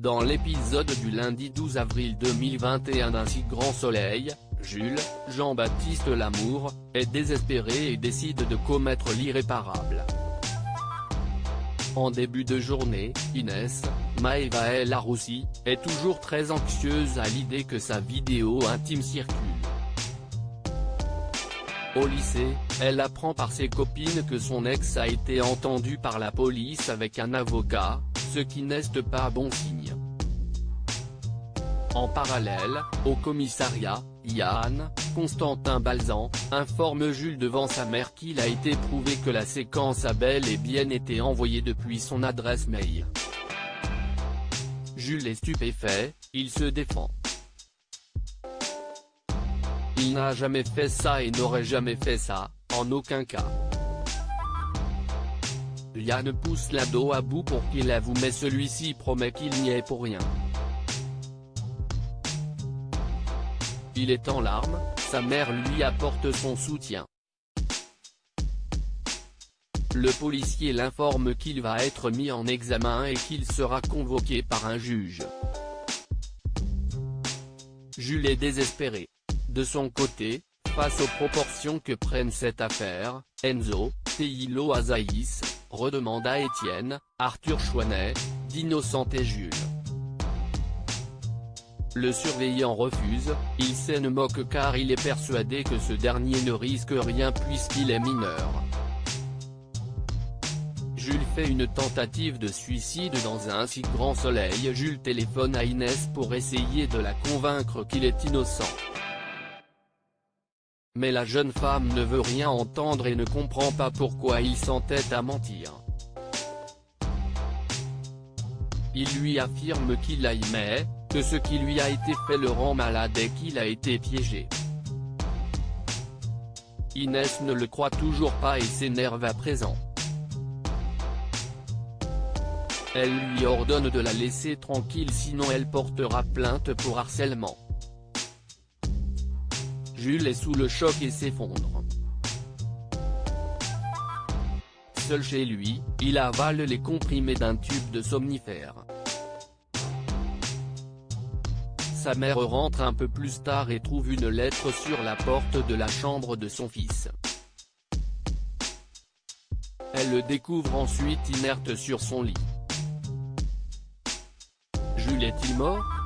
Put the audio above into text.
Dans l'épisode du lundi 12 avril 2021 d'Un si grand soleil, Jules, Jean-Baptiste Lamour, est désespéré et décide de commettre l'irréparable. En début de journée, Inès, Maëva El Aroussi, est toujours très anxieuse à l'idée que sa vidéo intime circule. Au lycée, elle apprend par ses copines que son ex a été entendu par la police avec un avocat, ce qui n'est pas bon signe. En parallèle, au commissariat, Yann, Constantin Balzan, informe Jules devant sa mère qu'il a été prouvé que la séquence a bel et bien été envoyée depuis son adresse mail. Jules est stupéfait, il se défend. Il n'a jamais fait ça et n'aurait jamais fait ça, en aucun cas. Yann pousse l'ado à bout pour qu'il avoue, mais celui-ci promet qu'il n'y est pour rien. Il est en larmes, sa mère lui apporte son soutien. Le policier l'informe qu'il va être mis en examen et qu'il sera convoqué par un juge. Jules est désespéré. De son côté, face aux proportions que prenne cette affaire, Enzo, Teilo Azaïs, redemande à Étienne, Arthur Chouanet, d'innocenter Jules. Le surveillant refuse, il s'en moque car il est persuadé que ce dernier ne risque rien puisqu'il est mineur. Jules fait une tentative de suicide dans Un si grand soleil. Jules téléphone à Inès pour essayer de la convaincre qu'il est innocent. Mais la jeune femme ne veut rien entendre et ne comprend pas pourquoi il s'entête à mentir. Il lui affirme qu'il la aimait, que ce qui lui a été fait le rend malade et qu'il a été piégé. Inès ne le croit toujours pas et s'énerve à présent. Elle lui ordonne de la laisser tranquille sinon elle portera plainte pour harcèlement. Jules est sous le choc et s'effondre. Seul chez lui, il avale les comprimés d'un tube de somnifère. Sa mère rentre un peu plus tard et trouve une lettre sur la porte de la chambre de son fils. Elle le découvre ensuite inerte sur son lit. Jules est-il mort ?